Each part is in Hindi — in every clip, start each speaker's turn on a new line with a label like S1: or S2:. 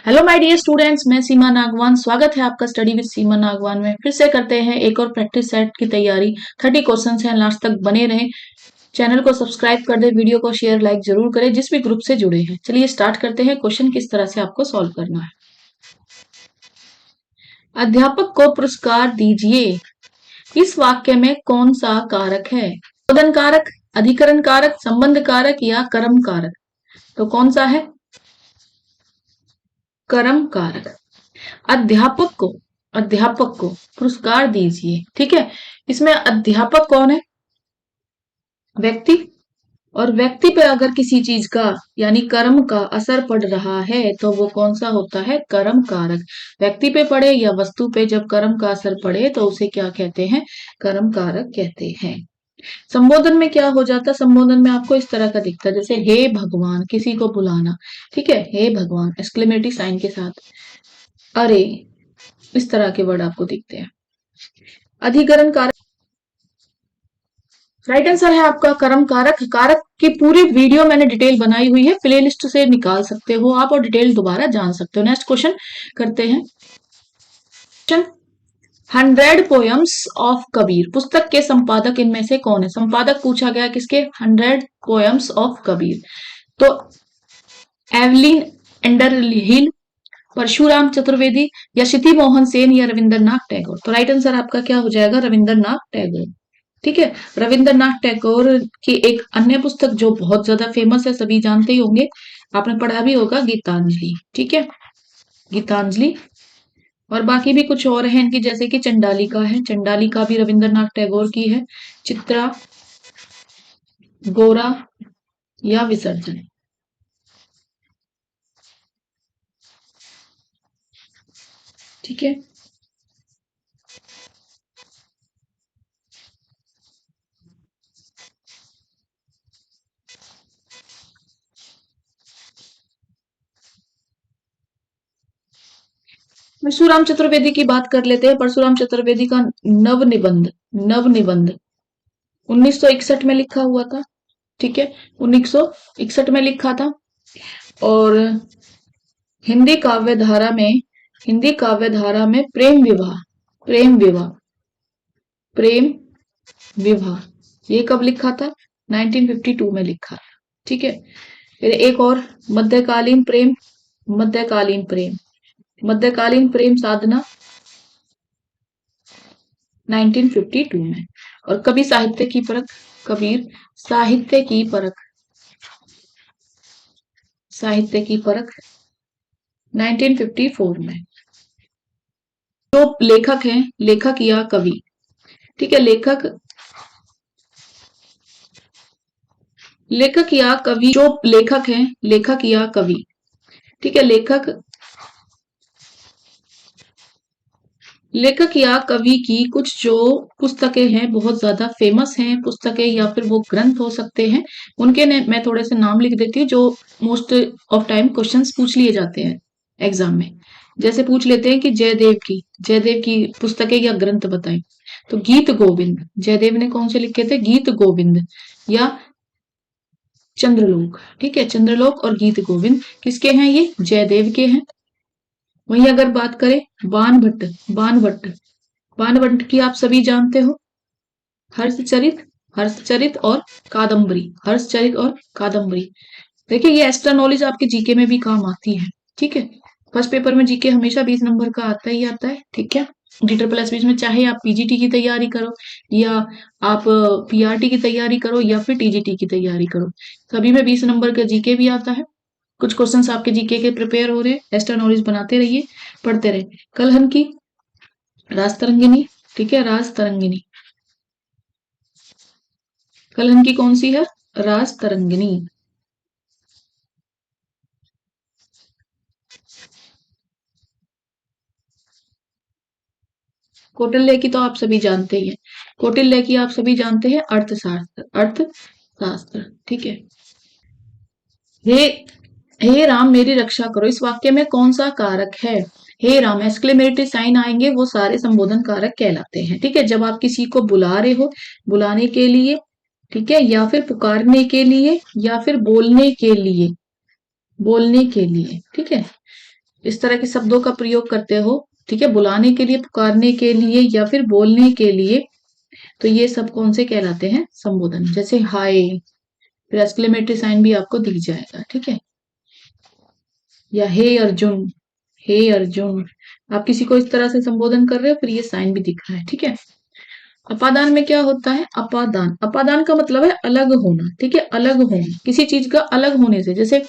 S1: हेलो माय डियर स्टूडेंट्स, मैं सीमा नागवान। स्वागत है आपका स्टडी विद सीमा नागवान में। फिर से करते हैं एक और प्रैक्टिस सेट की तैयारी। 30 क्वेश्चंस हैं, लास्ट तक बने रहें। चैनल को सब्सक्राइब कर दे, वीडियो को शेयर लाइक जरूर करें जिस भी ग्रुप से जुड़े हैं। चलिए स्टार्ट करते हैं। क्वेश्चन किस तरह से आपको सॉल्व करना है। अध्यापक को पुरस्कार दीजिए। इस वाक्य में कौन सा कारक है? संबोधन कारक, अधिकरण कारक, संबंध कारक या कर्म कारक? तो कौन सा है? कर्म कारक। अध्यापक को पुरस्कार दीजिए। ठीक है, इसमें अध्यापक कौन है? व्यक्ति। और व्यक्ति पे अगर किसी चीज का यानी कर्म का असर पड़ रहा है तो वो कौन सा होता है? कर्म कारक। व्यक्ति पे पड़े या वस्तु पे जब कर्म का असर पड़े तो उसे क्या कहते हैं? कर्म कारक कहते हैं। संबोधन में क्या हो जाता है? संबोधन में आपको इस तरह का दिखता है, जैसे हे भगवान, किसी को बुलाना। ठीक है, हे भगवान एक्सक्लेमेटरी साइन के साथ, अरे, इस तरह के वर्ड आपको दिखते हैं। अधिकरण कारक, राइट आंसर है आपका कर्म कारक। कारक की पूरी वीडियो मैंने डिटेल बनाई हुई है, प्ले लिस्ट से निकाल सकते हो आप और डिटेल दोबारा जान सकते हो। नेक्स्ट क्वेश्चन करते हैं। 100 पोयम्स ऑफ कबीर, पुस्तक के संपादक इनमें से कौन है? संपादक पूछा गया किसके? 100 पोयम्स ऑफ कबीर। तो एवलिन एंडरहिल, परशुराम चतुर्वेदी या क्षिति मोहन सेन या रविंद्रनाथ टैगोर? तो राइट आंसर आपका क्या हो जाएगा? रविंद्रनाथ टैगोर। ठीक है, रविंद्रनाथ टैगोर की एक अन्य पुस्तक जो बहुत ज्यादा फेमस है, सभी जानते ही होंगे, आपने पढ़ा भी होगा, गीतांजलि। ठीक है, गीतांजलि। और बाकी भी कुछ और हैं इनकी, जैसे कि चंडालिका है, चंडालिका भी रविंद्रनाथ टैगोर की है। चित्रा, गोरा या विसर्जन? ठीक है, परशुराम चतुर्वेदी की बात कर लेते हैं। परशुराम चतुर्वेदी का नव निबंध 1961 में लिखा हुआ था। ठीक है, 1961 में लिखा था। और हिंदी काव्य धारा में प्रेम विवाह प्रेम विवाह ये कब लिखा था? 1952 में लिखा था। ठीक है, फिर एक और, मध्यकालीन प्रेम मध्यकालीन प्रेम मध्यकालीन प्रेम साधना 1952 में। और कबीर साहित्य की परख 1954 में। जो लेखक हैं, लेखक या कवि? ठीक है, लेखक या कवि, जो लेखक हैं, लेखक या कवि? ठीक है, लेखक या कवि की कुछ जो पुस्तकें हैं, बहुत ज्यादा फेमस हैं पुस्तकें या फिर वो ग्रंथ हो सकते हैं, उनके मैं थोड़े से नाम लिख देती हूँ जो मोस्ट ऑफ टाइम क्वेश्चंस पूछ लिए जाते हैं एग्जाम में। जैसे पूछ लेते हैं कि जयदेव की पुस्तकें या ग्रंथ बताएं। तो गीत गोविंद, जयदेव ने कौन से लिखे थे? गीत गोविंद या चंद्रलोक। ठीक है, चंद्रलोक और गीत गोविंद किसके हैं? ये जयदेव के हैं। वहीं अगर बात करें बाणभट्ट की आप सभी जानते हो, हर्षचरित और कादम्बरी। देखिए, ये एक्स्ट्रा नॉलेज आपके जीके में भी काम आती है। ठीक है, फर्स्ट पेपर में जीके हमेशा 20 नंबर का आता ही आता है। ठीक है, DSS में चाहे आप पीजीटी की तैयारी करो या आप पीआरटी की तैयारी करो या फिर टीजीटी की तैयारी करो, सभी में 20 नंबर का जीके भी आता है। कुछ क्वेश्चंस आपके जीके के प्रिपेयर हो रहे हैं, एक्स्ट्रा नॉलेज बनाते रहिए, पढ़ते रहिए। कलहन की राजतरंगिणी। ठीक है, राजतरंगिणी, कलहन की कौन सी है? राजतरंगिणी। कौटिल्य की तो आप सभी जानते ही हैं। कौटिल्य की आप सभी जानते हैं अर्थशास्त्र। ठीक है, हे हे राम मेरी रक्षा करो, इस वाक्य में कौन सा कारक है? हे राम एक्सक्लेमेटरी साइन आएंगे, वो सारे संबोधन कारक कहलाते हैं। ठीक है, जब आप किसी को बुला रहे हो, बुलाने के लिए, ठीक है, या फिर पुकारने के लिए या फिर बोलने के लिए, बोलने के लिए, ठीक है, इस तरह के शब्दों का प्रयोग करते हो, ठीक है, बुलाने के लिए, पुकारने के लिए या फिर बोलने के लिए, तो ये सब कौन से कहलाते हैं? संबोधन। जैसे हाय, फिर एक्सक्लेमेटरी साइन भी आपको दिख जाएगा, ठीक है, या हे अर्जुन, हे अर्जुन, आप किसी को इस तरह से संबोधन कर रहे हो, फिर ये साइन भी दिख रहा है, ठीक है। अपादान में क्या होता है? अपादान, अपादान का मतलब है अलग होना, ठीक है, अलग होना, किसी चीज का अलग होने से। जैसे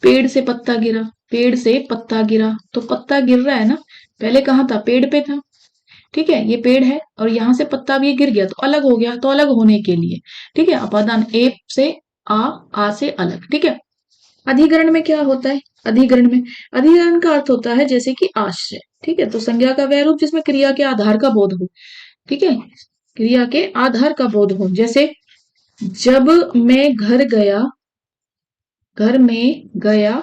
S1: पेड़ से पत्ता गिरा, पेड़ से पत्ता गिरा, तो पत्ता गिर रहा है ना, पहले कहाँ था? पेड़ पे था, ठीक है, ये पेड़ है और यहाँ से पत्ता भी गिर गया तो अलग हो गया, तो अलग होने के लिए, ठीक है, अपादान, ए से आ से अलग, ठीक है। अधिकरण में क्या होता है? अधिकरण में, अधिकरण का अर्थ होता है जैसे कि आश्रय, ठीक है, तो संज्ञा का वह रूप जिसमें क्रिया के आधार का बोध हो, ठीक है, क्रिया के आधार का बोध हो। जैसे जब मैं घर गया, घर में गया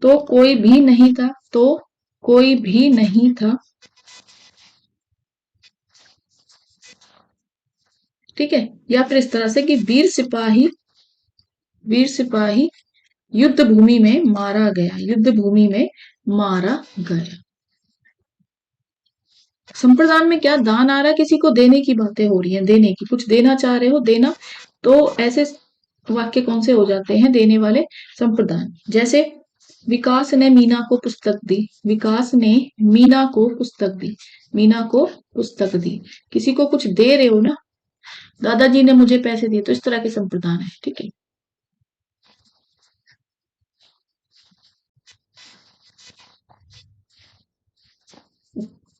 S1: तो कोई भी नहीं था, तो कोई भी नहीं था, ठीक है। या फिर इस तरह से कि वीर सिपाही, वीर सिपाही युद्ध भूमि में मारा गया, युद्ध भूमि में मारा गया। संप्रदान में क्या दान आ रहा है, किसी को देने की बातें हो रही हैं, देने की, कुछ देना चाह रहे हो, देना, तो ऐसे वाक्य कौन से हो जाते हैं? देने वाले संप्रदान। जैसे विकास ने मीना को पुस्तक दी, विकास ने मीना को पुस्तक दी, मीना को पुस्तक दी, किसी को कुछ दे रहे हो ना, दादाजी ने मुझे पैसे दिए, तो इस तरह के संप्रदान है, ठीक है।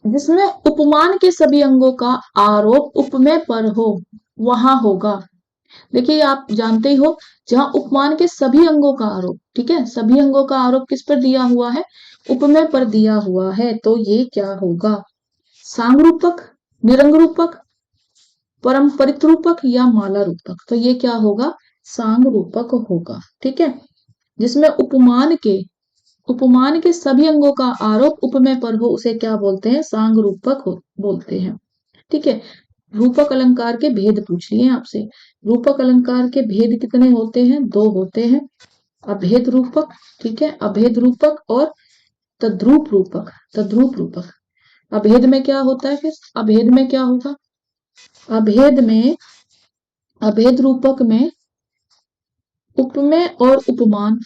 S1: जिसमें उपमान के सभी अंगों का आरोप उपमेय पर हो, वहां होगा। देखिए आप जानते ही हो, जहां उपमान के सभी अंगों का आरोप, ठीक है, सभी अंगों का आरोप किस पर दिया हुआ है? उपमेय पर दिया हुआ है, तो ये क्या होगा? सांग रूपक, निरंग रूपक, परंपरित रूपक या माला रूपक, तो ये क्या होगा? सांग रूपक होगा, ठीक है। जिसमें उपमान के सभी अंगों का आरोप उपमेय पर हो, उसे क्या बोलते हैं? सांग रूपक बोलते हैं, ठीक है। रूपक अलंकार के भेद पूछ लिए आपसे। रूपक अलंकार के भेद कितने होते हैं? दो होते हैं, अभेद रूपक, ठीक है, अभेद रूपक और तद्रूप रूपक, तद्रूप रूपक। अभेद में क्या होता है? फिर अभेद में क्या होगा? अभेद में, अभेद रूपक में उपमेय और उपमान,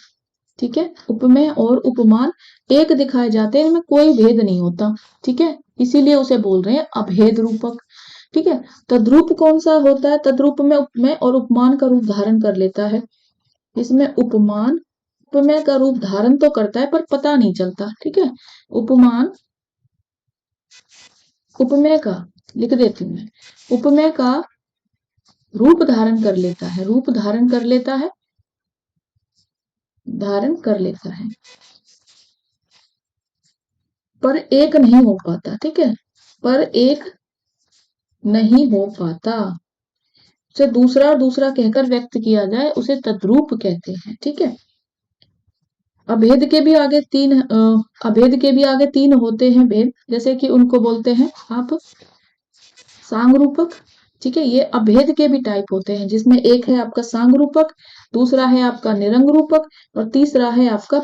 S1: ठीक है, उपमेय और उपमान एक दिखाए जाते हैं, इनमें कोई भेद नहीं होता, ठीक है, इसीलिए उसे बोल रहे हैं अभेद रूपक, ठीक है। तद्रूप कौन सा होता है? तद्रूप में उपमेय और उपमान का रूप धारण कर लेता है। इसमें उपमान उपमेय का रूप धारण तो करता है पर पता नहीं चलता, ठीक है। उपमान उपमेय का, लिख देती हूं मैं, उपमेय का रूप धारण कर लेता है, रूप धारण कर लेता है, धारण कर लेता है, पर एक नहीं हो पाता, ठीक है, पर एक नहीं हो पाता। उसे दूसरा और दूसरा कहकर व्यक्त किया जाए, उसे तद्रूप कहते हैं, ठीक है। अभेद के भी आगे तीन अभेद के भी आगे तीन होते हैं भेद, जैसे कि उनको बोलते हैं आप सांग रूपक, ठीक है। ये अभेद के भी टाइप होते हैं, जिसमें एक है आपका सांग रूपक, दूसरा है आपका निरंग रूपक और तीसरा है आपका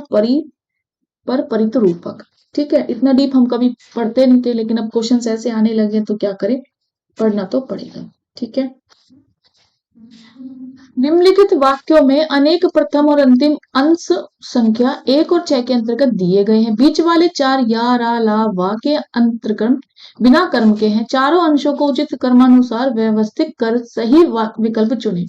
S1: परित रूपक, ठीक है। इतना डीप हम कभी पढ़ते नहीं थे, लेकिन अब क्वेश्चंस ऐसे आने लगे तो क्या करें, पढ़ना तो पड़ेगा, ठीक है। निम्नलिखित वाक्यों में अनेक प्रथम और अंतिम अंश संख्या 1 और 6 के अंतर्गत दिए गए हैं। बीच वाले 4 या, रा, ला, वा के अंतर्कर्म बिना कर्म के हैं। चारों अंशों को उचित क्रमानुसार व्यवस्थित कर सही विकल्प चुनें।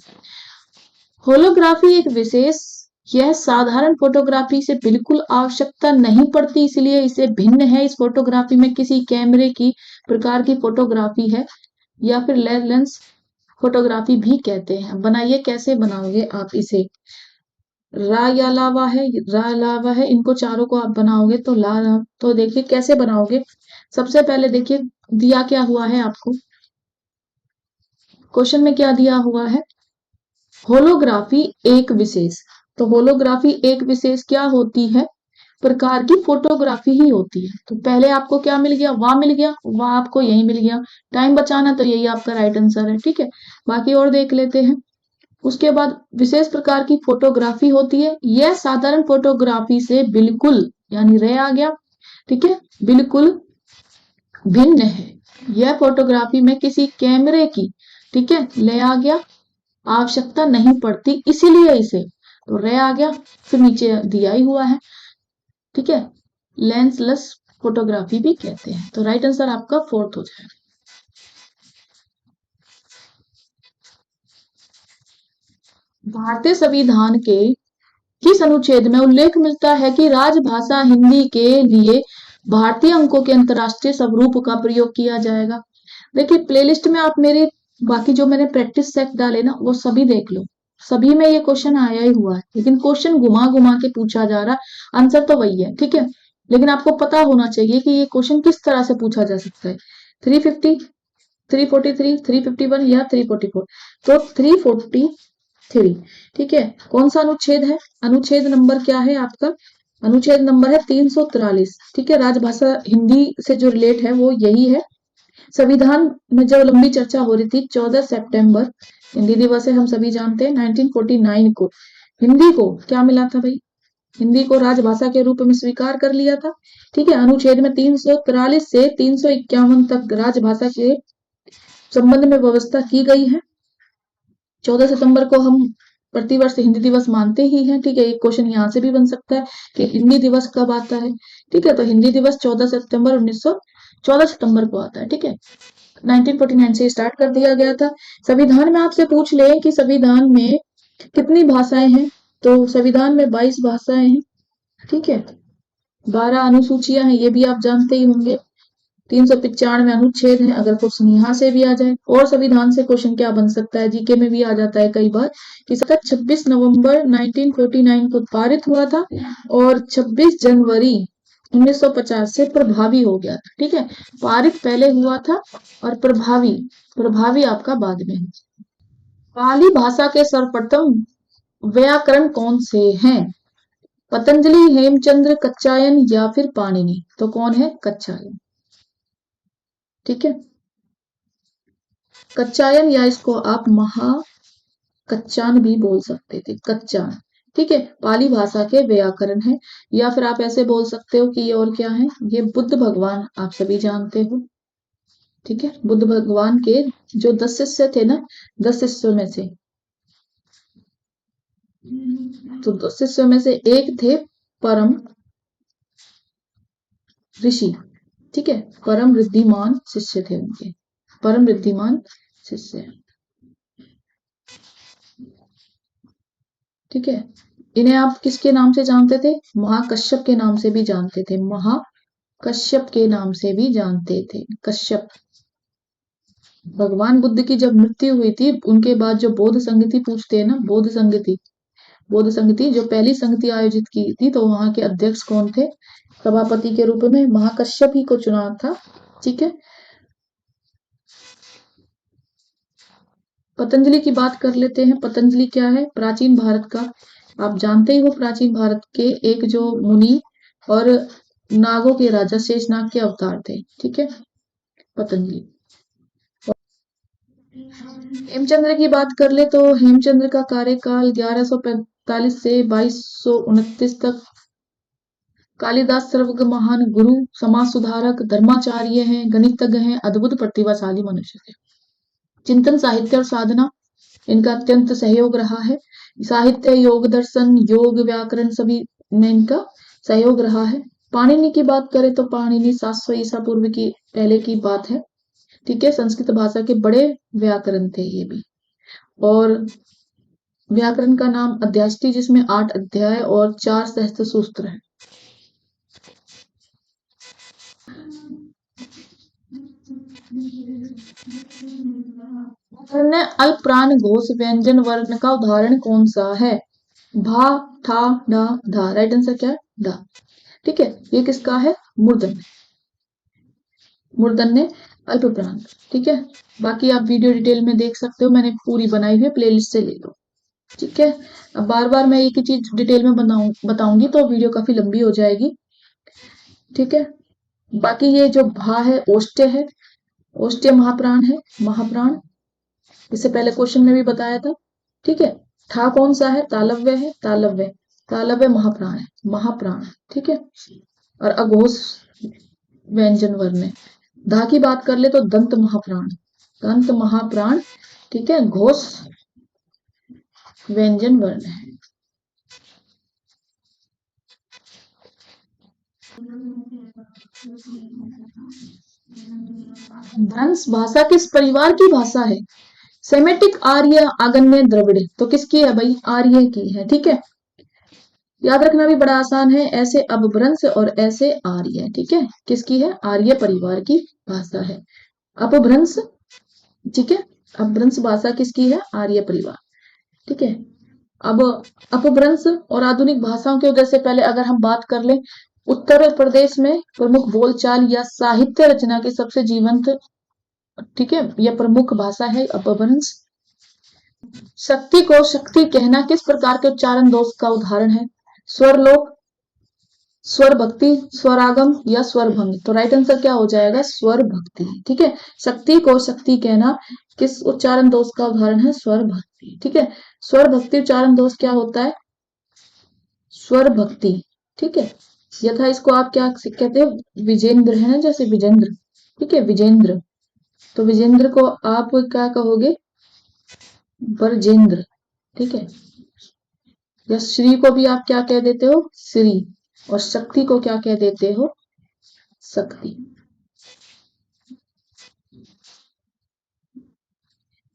S1: होलोग्राफी एक विशेष, यह साधारण फोटोग्राफी से बिल्कुल आवश्यकता नहीं पड़ती, इसलिए इसे भिन्न है। इस फोटोग्राफी में किसी कैमरे की प्रकार की फोटोग्राफी है या फिर लेंस फोटोग्राफी भी कहते हैं। बनाइए, कैसे बनाओगे आप इसे? रा या लावा है, रा लावा है, इनको चारों को आप बनाओगे तो तो देखिए कैसे बनाओगे। सबसे पहले देखिए दिया क्या हुआ है आपको, क्वेश्चन में क्या दिया हुआ है? होलोग्राफी एक विशेष, तो होलोग्राफी एक विशेष क्या होती है? प्रकार की फोटोग्राफी ही होती है। तो पहले आपको क्या मिल गया? वहां मिल गया, वहां आपको यही मिल गया। टाइम बचाना तो यही आपका राइट आंसर है, ठीक है। बाकी और देख लेते हैं। उसके बाद विशेष प्रकार की फोटोग्राफी होती है, यह साधारण फोटोग्राफी से बिल्कुल, यानी रे आ गया, ठीक है, बिल्कुल भिन्न है। यह फोटोग्राफी में किसी कैमरे की, ठीक है, ले आ गया, आवश्यकता नहीं पड़ती, इसीलिए इसे, तो रे आ गया, फिर नीचे दिया ही हुआ है, ठीक है, लेंसलेस फोटोग्राफी भी कहते हैं। तो राइट आंसर आपका फोर्थ हो जाएगा। भारतीय संविधान के किस अनुच्छेद में उल्लेख मिलता है कि राजभाषा हिंदी के लिए भारतीय अंकों के अंतरराष्ट्रीय स्वरूप का प्रयोग किया जाएगा? देखिए प्लेलिस्ट में आप मेरे बाकी जो मैंने प्रैक्टिस सेट डाले ना वो सभी देख लो, सभी में ये क्वेश्चन आया ही हुआ है, लेकिन क्वेश्चन घुमा घुमा के पूछा जा रहा, आंसर तो वही है, ठीक है, लेकिन आपको पता होना चाहिए कि ये क्वेश्चन किस तरह से पूछा जा सकता है। 350, 343, 351 या 344, तो 343, ठीक है। कौन सा अनुच्छेद है? अनुच्छेद नंबर क्या है आपका? अनुच्छेद नंबर है 343, ठीक है। राजभाषा हिंदी से जो रिलेट है वो यही है। संविधान में जब लंबी चर्चा हो रही थी, 14 सितंबर हिंदी दिवस है, हम सभी जानते हैं। 1949 को हिंदी को क्या मिला था भाई? हिंदी को राजभाषा के रूप में स्वीकार कर लिया था, ठीक है। अनुच्छेद में 343 से 351 तक राजभाषा के संबंध में व्यवस्था की गई है। 14 सितंबर को हम प्रतिवर्ष हिंदी दिवस मानते ही हैं, ठीक है। एक क्वेश्चन यहाँ से भी बन सकता है कि हिंदी दिवस कब आता है, ठीक है। तो हिंदी दिवस 14 सितंबर 14 सितंबर को आता है, ठीक है। 1949 से स्टार्ट कर दिया गया था। संविधान में आपसे पूछ ले कि संविधान में कितनी भाषाएं हैं, तो संविधान में 22 भाषाएं हैं, ठीक है। 12 अनुसूचियां हैं, ये भी आप जानते ही होंगे। 395 अनुच्छेद है, अगर क्वेश्चन यहाँ से भी आ जाए। और संविधान से क्वेश्चन क्या बन सकता है, जीके में भी आ जाता है कई बार, कि 26 नवंबर 1949 को पारित हुआ था और 26 जनवरी 1950 से प्रभावी हो गया था, ठीक है। पारित पहले हुआ था और प्रभावी, प्रभावी आपका बाद में है। पाली भाषा के सर्वप्रथम व्याकरण कौन से हैं? पतंजलि, हेमचंद्र, कच्चायन या फिर पाणिनि? तो कौन है? कच्चायन, ठीक है। कच्चायन या इसको आप कच्चान भी बोल सकते थे, कच्चान, ठीक है। पाली भाषा के व्याकरण है, या फिर आप ऐसे बोल सकते हो कि ये और क्या है, ये बुद्ध भगवान, आप सभी जानते हो, ठीक है। बुद्ध भगवान के जो 10 शिष्य थे ना, 10 शिष्यों में से, तो 10 शिष्यों में से एक थे परम ऋषि, ठीक है। परम रिद्धिमान शिष्य थे उनके, परम रिद्धिमान शिष्य, ठीक है। इन्हें आप किसके नाम से जानते थे? महाकश्यप के नाम से भी जानते थे, महाकश्यप के नाम से भी जानते थे, कश्यप। भगवान बुद्ध की जब मृत्यु हुई थी, उनके बाद जो बौद्ध संगति पूछते हैं ना, बौद्ध संगति, बौद्ध संगति जो पहली संगति आयोजित की थी, तो वहां के अध्यक्ष कौन थे? सभापति के रूप में महाकश्यप ही को चुना था, ठीक है। पतंजलि की बात कर लेते हैं। पतंजलि क्या है? प्राचीन भारत का, आप जानते ही हो, प्राचीन भारत के एक जो मुनि और नागों के राजा शेषनाग के अवतार थे, ठीक है, पतंजलि। हेमचंद्र की बात कर ले तो हेमचंद्र का कार्यकाल 1145 से 2229 तक। कालिदास सर्वज्ञ महान गुरु, समाज सुधारक, धर्माचार्य हैं, गणितज्ञ हैं, अद्भुत प्रतिभाशाली मनुष्य थे। चिंतन, साहित्य और साधना, इनका अत्यंत सहयोग रहा है। साहित्य, योग दर्शन, योग, व्याकरण, सभी में इनका सहयोग रहा है। पाणिनि की बात करें तो पाणिनि 700 ईसा पूर्व की पहले की बात है, ठीक है। संस्कृत भाषा के बड़े व्याकरण थे ये भी। और व्याकरण का नाम अध्याष्टि, जिसमें 8 अध्याय और 4 सहस्त्र सूत्र हैं। अल्पप्राण घोष व्यंजन वर्ण का उदाहरण कौन सा है? भा, ठा, डा, धा। राइट आंसर क्या है? धा, ठीक है। ये किसका है? मूर्धन्य, मूर्धन्य अल्पप्राण, ठीक है। बाकी आप वीडियो डिटेल में देख सकते हो, मैंने पूरी बनाई हुई है, प्लेलिस्ट से ले लो, ठीक है। अब बार बार मैं एक ही चीज डिटेल में बताऊंगी तो वीडियो काफी लंबी हो जाएगी, ठीक है। बाकी ये जो भा है ओष्ठ्य है, ओष्ठ्य महाप्राण है, महाप्राण, इससे पहले क्वेश्चन में भी बताया था। ठीक है। ठा कौन सा है? तालव्य है, तालव्य। तालव्य महाप्राण है, महाप्राण। ठीक है। और अघोष व्यंजन वर्ण है। धा की बात कर ले तो दंत महाप्राण, दंत महाप्राण। ठीक है। घोष व्यंजन वर्ण है। भ्रंश भाषा किस परिवार की भाषा है? सेमेटिक, आर्य, आगन्य, द्रविड़। तो किसकी है भाई? आर्य की है। ठीक है। याद रखना भी बड़ा आसान है, ऐसे अपभ्रंश और ऐसे आर्य। ठीक है। किसकी है? आर्य परिवार की भाषा है। अपभ्रंश, ठीक है। अपभ्रंश भाषा किसकी है? आर्य परिवार। ठीक है। अब अपभ्रंश और आधुनिक भाषाओं के उदय से पहले अगर हम बात कर लें, उत्तर प्रदेश में प्रमुख बोलचाल या साहित्य रचना की सबसे जीवंत, ठीक है, यह प्रमुख भाषा है अपभ्रंश। शक्ति को शक्ति कहना किस प्रकार के उच्चारण दोष का उदाहरण है? स्वरलोप, स्वर भक्ति, स्वरागम या स्वर भंग। तो राइट आंसर क्या हो जाएगा? स्वर भक्ति। ठीक है। शक्ति को शक्ति कहना किस उच्चारण दोष का उदाहरण है? स्वर भक्ति। ठीक है। स्वर भक्ति उच्चारण दोष क्या होता है? स्वर भक्ति। ठीक है। यथा इसको आप क्या कहते हो? विजेंद्र है ना, जैसे विजेंद्र। ठीक है, विजेंद्र। तो विजेंद्र को आप क्या कहोगे? बरजेंद्र। ठीक है। या श्री को भी आप क्या कह देते हो? श्री। और शक्ति को क्या कह देते हो? शक्ति।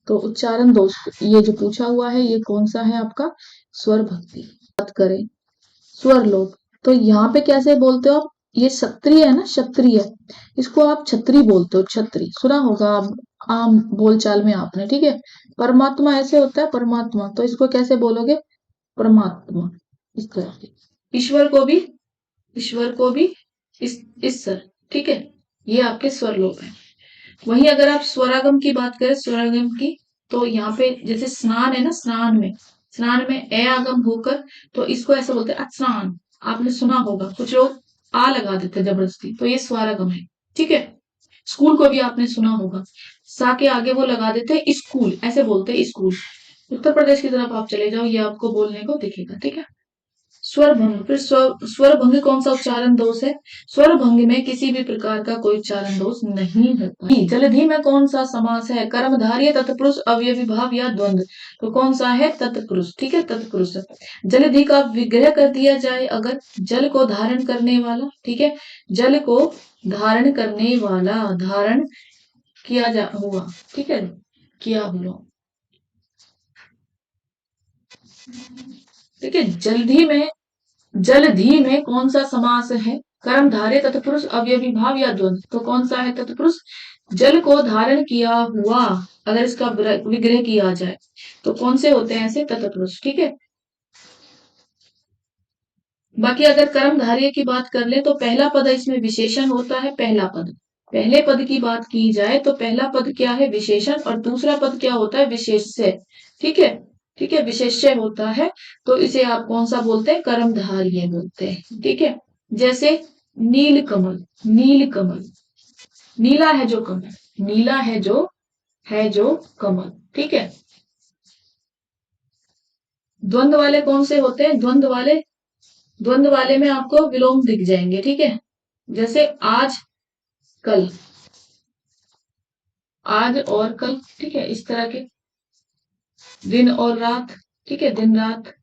S1: तो उच्चारण दोष ये जो पूछा हुआ है ये कौन सा है आपका? स्वर भक्ति। बात करें स्वर लोप, तो यहाँ पे कैसे बोलते हो आप? ये क्षत्रिय है ना, क्षत्रिय, इसको आप छत्री बोलते हो। छत्री सुना होगा आम बोलचाल में आपने। ठीक है। परमात्मा ऐसे होता है, परमात्मा, तो इसको कैसे बोलोगे? परमात्मा। इस तरह से। ईश्वर को भी, ईश्वर को भी इस सर। ठीक है। ये आपके स्वर लोप है। वहीं अगर आप स्वरागम की बात करें, स्वरागम की, तो यहाँ पे जैसे स्नान है ना, स्नान में ए आगम होकर, तो इसको ऐसे बोलते हैं स्नान। आपने सुना होगा, कुछ लोग आ लगा देते हैं जबरदस्ती, तो ये स्वरागम है। ठीक है। स्कूल को भी आपने सुना होगा, सा के आगे वो लगा देते हैं स्कूल, ऐसे बोलते हैं स्कूल। उत्तर प्रदेश की तरफ आप चले जाओ, ये आपको बोलने को दिखेगा। ठीक है। स्वर भंग, फिर स्वर भंग कौन सा उच्चारण दोष है? स्वर भंग में किसी भी प्रकार का कोई उच्चारण दोष नहीं होता। जलधि में कौन सा समास है? कर्मधारय, तत्पुरुष, अवयवी भाव या द्वंद्व। तो कौन सा है? तत्पुरुष। ठीक है, तत्पुरुष। जलधि का विग्रह कर दिया जाए अगर, जल को धारण करने वाला। ठीक है। जल को धारण करने वाला, धारण किया जा हुआ। ठीक है, किया हुआ। ठीक है। जलधि में कौन सा समास है? कर्मधारय, तत्पुरुष, अवयवी भाव या द्वंद्व। तो कौन सा है? तत्पुरुष। जल को धारण किया हुआ, अगर इसका विग्रह किया जाए तो कौन से होते हैं ऐसे? तत्पुरुष। ठीक है। बाकी अगर कर्मधारय की बात कर ले तो पहला पद इसमें विशेषण होता है। पहला पद, पहले पद की बात की जाए तो पहला पद क्या है? विशेषण। और दूसरा पद क्या होता है? विशेष्य। ठीक है। ठीक है, विशेष्य होता है। तो इसे आप कौन सा बोलते हैं? कर्मधारय बोलते हैं। ठीक है। जैसे नील कमल, नील कमल, नीला है जो कमल, नीला है जो कमल। ठीक है। द्वंद्व वाले कौन से होते हैं? द्वंद्व वाले में आपको विलोम दिख जाएंगे। ठीक है। जैसे आज, कल, आज और कल। ठीक है, इस तरह के। दिन और रात। ठीक है, दिन रात,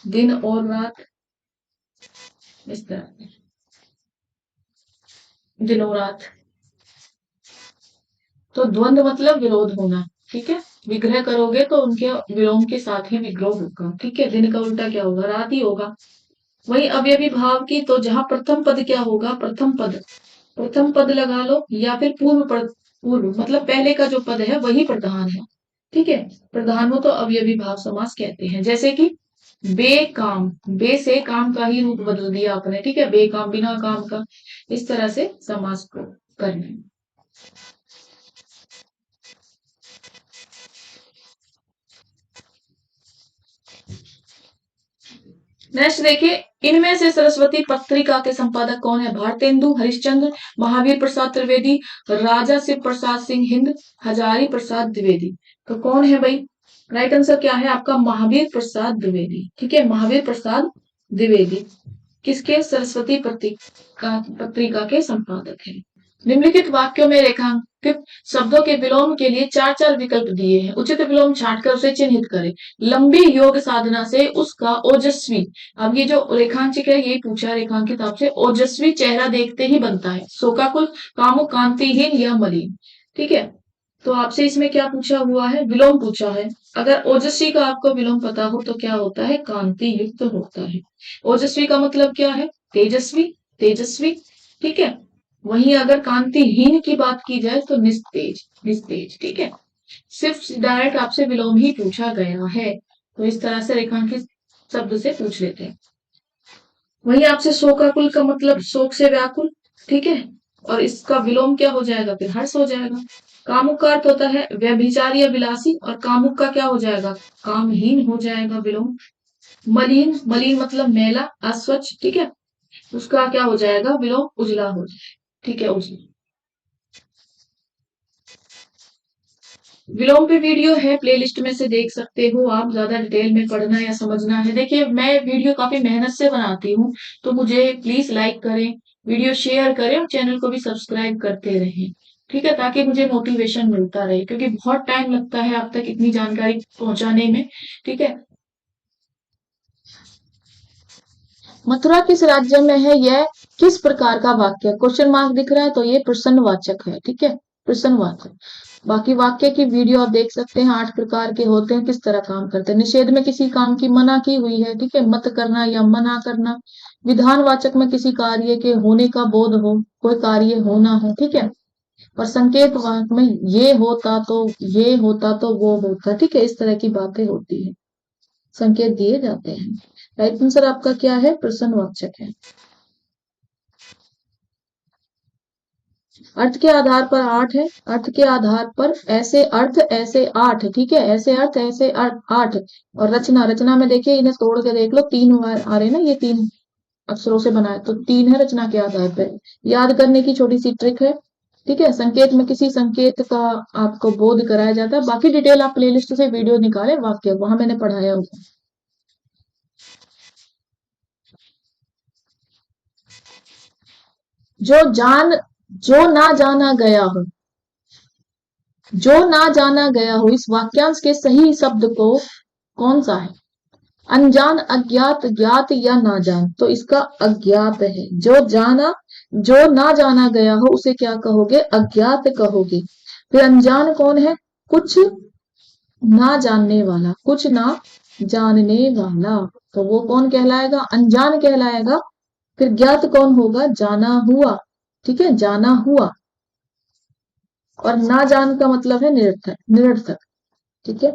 S1: दिन और रात, इस तरह के, दिनों रात। तो द्वंद्व मतलब विरोध होना। ठीक है। विग्रह करोगे तो उनके विलोम के साथ ही विग्रह होगा। ठीक है। दिन का उल्टा क्या होगा? रात ही होगा। वही अवयवी भाव की, तो जहां प्रथम पद क्या होगा? प्रथम पद लगा लो, या फिर पूर्व पद, पूर्व मतलब पहले का जो पद है वही प्रधान है। ठीक है। प्रधान हो तो अवयवी भाव समास कहते हैं। जैसे कि बेकाम, बे से काम का ही रूप बदल दिया आपने। ठीक है। बेकाम, बिना काम का, इस तरह से समास को करना। नेक्स्ट देखिए, इनमें से सरस्वती पत्रिका के संपादक कौन है? भारतेंदु हरिश्चंद्र, महावीर प्रसाद त्रिवेदी, राजा शिव प्रसाद सिंह हिंद, हजारी प्रसाद द्विवेदी। तो कौन है भाई? राइट आंसर क्या है आपका? महावीर प्रसाद द्विवेदी। ठीक है, महावीर प्रसाद द्विवेदी किसके? सरस्वती पत्रिका के संपादक हैं। निम्नलिखित वाक्यों में रेखांकित शब्दों के विलोम के लिए चार चार विकल्प दिए हैं, उचित विलोम छांटकर उसे चिन्हित करें। लंबी योग साधना से उसका ओजस्वी, अब ये जो रेखांकित है ये पूछा रेखांकित आपसे, ओजस्वी चेहरा देखते ही बनता है। शोकाकुल, कामुक, कांतिहीन या मलिन। ठीक है, तो आपसे इसमें क्या पूछा हुआ है? विलोम पूछा है। अगर ओजस्वी का आपको विलोम पता हो तो क्या होता है? कांति युक्त होता है। ओजस्वी का मतलब क्या है? तेजस्वी, तेजस्वी। ठीक है, वहीं अगर कांतिहीन की बात की जाए तो निस्तेज, निस्तेज। ठीक है, सिर्फ डायरेक्ट आपसे विलोम ही पूछा गया है, तो इस तरह से रेखांकित शब्द से पूछ लेते हैं। वहीं आपसे शोकाकुल का मतलब शोक से व्याकुल। ठीक है, और इसका विलोम क्या हो जाएगा? फिर हर्ष हो जाएगा। कामुक का अर्थ होता है व्यभिचारी या विलासी, और कामुक का क्या हो जाएगा? कामहीन हो जाएगा विलोम। मलिन, मलिन मतलब मैला, अस्वच्छ। ठीक है, उसका क्या हो जाएगा? विलोम उजला हो जाएगा। ठीक है, उजला। विलोम पे वीडियो है, प्लेलिस्ट में से देख सकते हो आप। ज्यादा डिटेल में पढ़ना या समझना है, देखिए मैं वीडियो काफी मेहनत से बनाती हूँ, तो मुझे प्लीज लाइक करें, वीडियो शेयर करें और चैनल को भी सब्सक्राइब करते रहें। ठीक है, ताकि मुझे मोटिवेशन मिलता रहे, क्योंकि बहुत टाइम लगता है आप तक इतनी जानकारी पहुंचाने में। ठीक है, मथुरा किस राज्य में है? यह किस प्रकार का वाक्य? क्वेश्चन मार्क दिख रहा है तो ये प्रश्नवाचक है। ठीक है, प्रश्नवाचक। बाकी वाक्य की वीडियो आप देख सकते हैं, 8 प्रकार के होते हैं, किस तरह काम करते हैं। निषेध में किसी काम की मना की हुई है। ठीक है, मत करना या मना करना। विधानवाचक में किसी कार्य के होने का बोध हो, कोई कार्य होना हो। ठीक है, और संकेत वाक्य में ये होता तो, ये होता तो वो होता। ठीक है, इस तरह की बातें होती है, संकेत दिए जाते हैं। राइट आंसर आपका क्या है? प्रश्नवाचक है। अर्थ के आधार पर 8 है, अर्थ के आधार पर ऐसे अर्थ ऐसे 8। ठीक है, ऐसे अर्थ ऐसे 8। और रचना, रचना में देखिए इन्हें तोड़ के देख लो, 3 आ रहे ना, ये 3 अक्षरों से बना है, तो 3 है रचना के आधार पर। याद करने की छोटी सी ट्रिक है। ठीक है, संकेत में किसी संकेत का आपको बोध कराया जाता है। बाकी डिटेल आप प्लेलिस्ट से वीडियो निकाले, वाक्य वहां मैंने पढ़ाया हुआ। जो जान, जो ना जाना गया हो, जो ना जाना गया हो, इस वाक्यांश के सही शब्द को कौन सा है? अनजान, अज्ञात, ज्ञात या ना जान? तो इसका अज्ञात है। जो जाना, जो ना जाना गया हो उसे क्या कहोगे? अज्ञात कहोगे। फिर अनजान कौन है? कुछ ना जानने वाला, कुछ ना जानने वाला, तो वो कौन कहलाएगा? अनजान कहलाएगा। फिर ज्ञात कौन होगा? जाना हुआ। ठीक है, जाना हुआ। और ना जान का मतलब है निरर्थक, निरर्थक। ठीक है,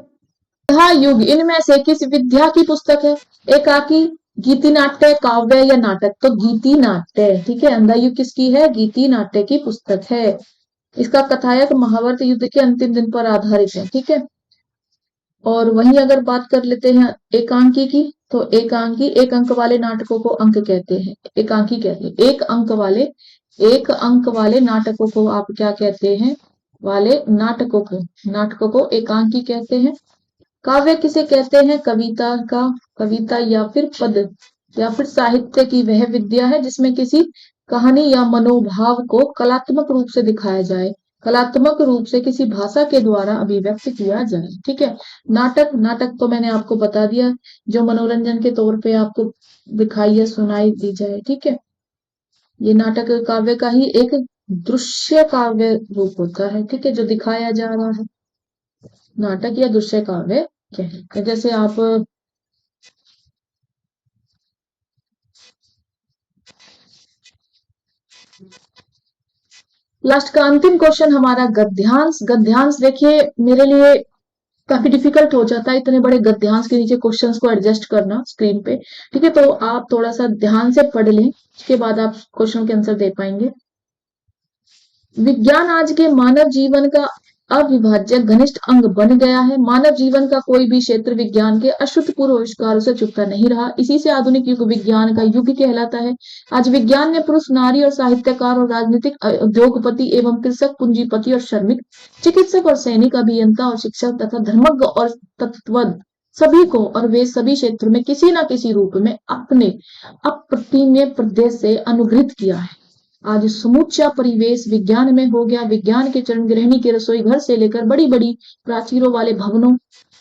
S1: यह युग इनमें से किस विद्या की पुस्तक है? एकाकी, गीति नाट्य, काव्य या नाटक? तो गीति नाट्य। ठीक है, अंधा युग किसकी है? गीति नाट्य की पुस्तक है। इसका कथायक महाभारत युद्ध के अंतिम दिन पर आधारित है। ठीक है, और वहीं अगर बात कर लेते हैं एकांकी की, तो एकांकी, एक अंक वाले नाटकों को अंक कहते हैं, एकांकी कहते हैं। एक अंक वाले, एक अंक वाले नाटकों को आप क्या कहते हैं? वाले नाटकों को, नाटकों को एकांकी कहते हैं। काव्य किसे कहते हैं? कविता का, कविता या फिर पद या फिर साहित्य की वह विद्या है जिसमें किसी कहानी या मनोभाव को कलात्मक रूप से दिखाया जाए, कलात्मक रूप से किसी भाषा के द्वारा अभिव्यक्त किया जाए। ठीक है, नाटक, नाटक तो मैंने आपको बता दिया, जो मनोरंजन के तौर पे आपको दिखाई या सुनाई दी जाए। ठीक है, ये नाटक काव्य का ही एक दृश्य काव्य रूप होता है। ठीक है, जो दिखाया जा रहा है, नाटक या दृश्य काव्य कहते हैं। जैसे आप लास्ट का अंतिम क्वेश्चन हमारा गद्यांश। गद्यांश देखिए मेरे लिए काफी डिफिकल्ट हो जाता है इतने बड़े गद्यांश के नीचे क्वेश्चंस को एडजस्ट करना स्क्रीन पे। ठीक है, तो आप थोड़ा सा ध्यान से पढ़ लें, इसके बाद आप क्वेश्चन के आंसर दे पाएंगे। विज्ञान आज के मानव जीवन का अविभाज्य घनिष्ठ अंग बन गया है। मानव जीवन का कोई भी क्षेत्र विज्ञान के अभूतपूर्व आविष्कारों से चूकता नहीं रहा। इसी से आधुनिक युग विज्ञान का युग कहलाता है। आज विज्ञान ने पुरुष, नारी और साहित्यकार और राजनीतिक, उद्योगपति एवं कृषक, पूंजीपति और श्रमिक, चिकित्सक और सैनिक, अभियंता और शिक्षक तथा धर्मज्ञ और तत्वज्ञ सभी को और वे सभी क्षेत्रों में किसी न किसी रूप में अपने अप्रतिमेय प्रदेश से अनुग्रहित किया है। आज समूचा परिवेश विज्ञान में हो गया। विज्ञान के चरण गृहिणी के रसोई घर से लेकर बड़ी बड़ी प्राचीरों वाले भवनों,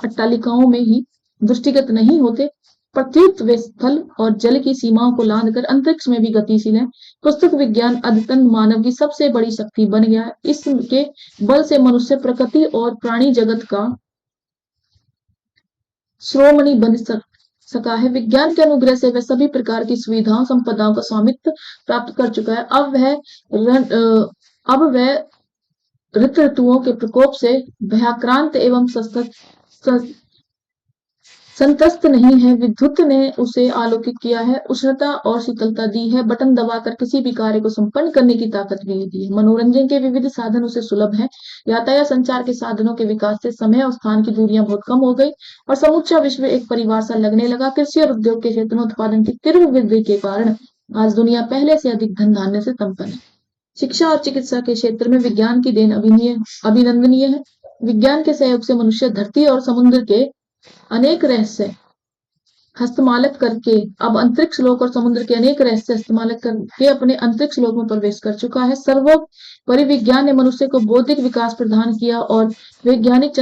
S1: अट्टालिकाओं में ही दृष्टिगत नहीं होते, प्रत्युत वे स्थल और जल की सीमाओं को लांघकर अंतरिक्ष में भी गतिशील है। पुस्तक विज्ञान अद्यतन मानव की सबसे बड़ी शक्ति बन गया है। इसके बल से मनुष्य प्रकृति और प्राणी जगत का श्रोमणी बन सका है। विज्ञान के अनुग्रह से वह सभी प्रकार की सुविधाओं, संपदाओं का स्वामित्व प्राप्त कर चुका है। अब वह ऋतुओं के प्रकोप से भयाक्रांत एवं संतस्त नहीं है। विद्युत ने उसे आलोकित किया है, उष्णता और शीतलता दी है, बटन दबाकर किसी भी कार्य को संपन्न करने की ताकत भी दी है। मनोरंजन के विविध साधन उसे सुलभ है। यातायात संचार के साधनों के विकास से समय और स्थान की दूरियां बहुत कम हो गई और समूचा विश्व एक परिवार सा लगने लगा। कृषि और उद्योग के क्षेत्र में उत्पादन की तीव्र वृद्धि के कारण आज दुनिया पहले से अधिक धन धान्य से संपन्न है। शिक्षा और चिकित्सा के क्षेत्र में विज्ञान की देन अभिनंदनीय है। विज्ञान के सहयोग से मनुष्य धरती और समुद्र के अनेक रहस्य हस्तमालक करके अब अंतरिक्ष लोक और समुद्र के अनेक रहस्य हस्तमालक करके अपने अंतरिक्ष लोक में प्रवेश कर चुका है। सर्वोपरि विज्ञान ने मनुष्य को बौद्धिक विकास प्रदान किया और वैज्ञानिक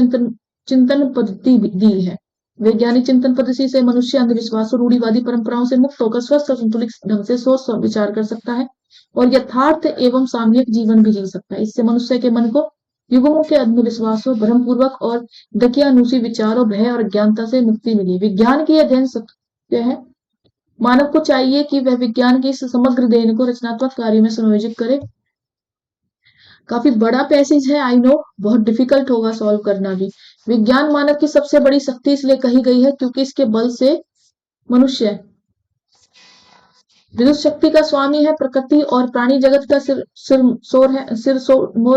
S1: चिंतन पद्धति दी है। वैज्ञानिक चिंतन पद्धति से मनुष्य अंधविश्वास और रूढ़िवादी परंपराओं से मुक्त होकर स्वस्थ और संतुलित ढंग से सोच विचार कर सकता है और यथार्थ एवं सामयिक जीवन भी जी सकता है। इससे मनुष्य के मन को युगों के अंधविश्वासों, भ्रमपूर्वक और दकियानुसी विचारों, भय और अज्ञानता से मुक्ति मिली। विज्ञान की अध्ययन सत्य है। मानव को चाहिए कि वह विज्ञान की इस समग्र देन को रचनात्मक कार्यों में संयोजित करे। काफी बड़ा पैसेज है, आई नो, बहुत डिफिकल्ट होगा सॉल्व करना भी। विज्ञान मानव की सबसे बड़ी शक्ति इसलिए कही गई है क्योंकि इसके बल से मनुष्य विद्युत शक्ति का स्वामी है, प्रकृति और प्राणी जगत का सिरमौर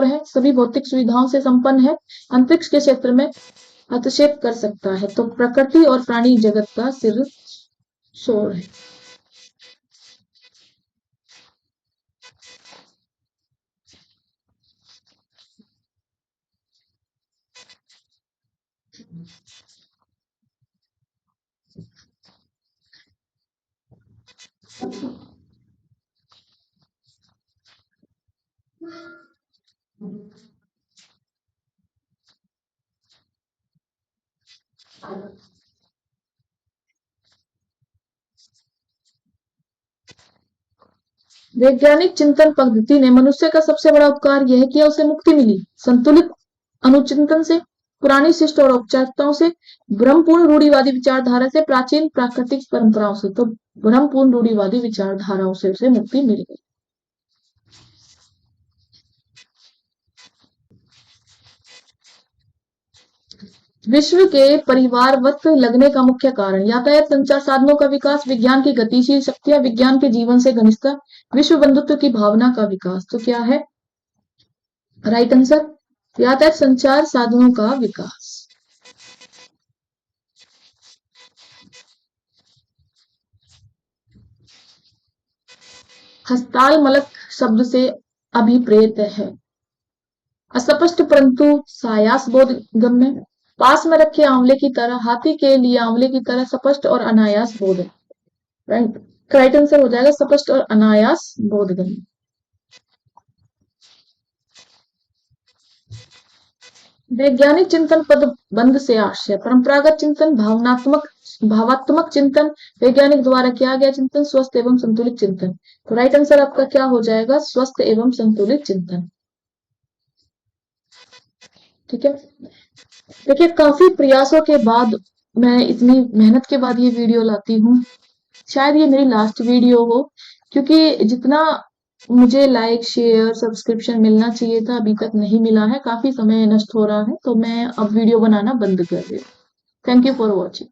S1: है, सभी भौतिक सुविधाओं से संपन्न है, अंतरिक्ष के क्षेत्र में हस्तक्षेप कर सकता है। तो प्रकृति और प्राणी जगत का सिरमौर है। वैज्ञानिक चिंतन पद्धति ने मनुष्य का सबसे बड़ा उपकार यह किया, उसे मुक्ति मिली संतुलित अनुचिंतन से, पुरानी शिष्ट और औपचारिकताओं से, भ्रमपूर्ण रूढ़िवादी विचारधारा से, प्राचीन प्राकृतिक परंपराओं से। तो भ्रमपूर्ण रूढ़िवादी विचारधाराओं से उसे मुक्ति मिल गई। विश्व के परिवारवत लगने का मुख्य कारण यातायात संचार साधनों का विकास, विज्ञान की गतिशील शक्तियां, विज्ञान के जीवन से घनिष्ठता, विश्व बंधुत्व की भावना का विकास। तो क्या है राइट आंसर? यातायात संचार साधनों का विकास। हस्तालमलक शब्द से अभिप्रेत है अस्पष्ट परंतु सायास बोध गम्य, पास में रखे आंवले की तरह, हाथी के लिए आंवले की तरह स्पष्ट और अनायास बोध है। राइट आंसर हो जाएगा स्पष्ट और अनायास बोधगम्य। वैज्ञानिक चिंतन पदबंध से आशय, परंपरागत चिंतन, भावात्मक चिंतन, वैज्ञानिक द्वारा किया गया चिंतन, स्वस्थ एवं संतुलित चिंतन। तो राइट आंसर आपका क्या हो जाएगा? स्वस्थ एवं संतुलित चिंतन। ठीक है, देखिए काफी प्रयासों के बाद मैं इतनी मेहनत के बाद ये वीडियो लाती हूँ। शायद ये मेरी लास्ट वीडियो हो, क्योंकि जितना मुझे लाइक, शेयर, सब्सक्रिप्शन मिलना चाहिए था अभी तक नहीं मिला है। काफी समय नष्ट हो रहा है, तो मैं अब वीडियो बनाना बंद कर रही हूँ। Thank you for watching.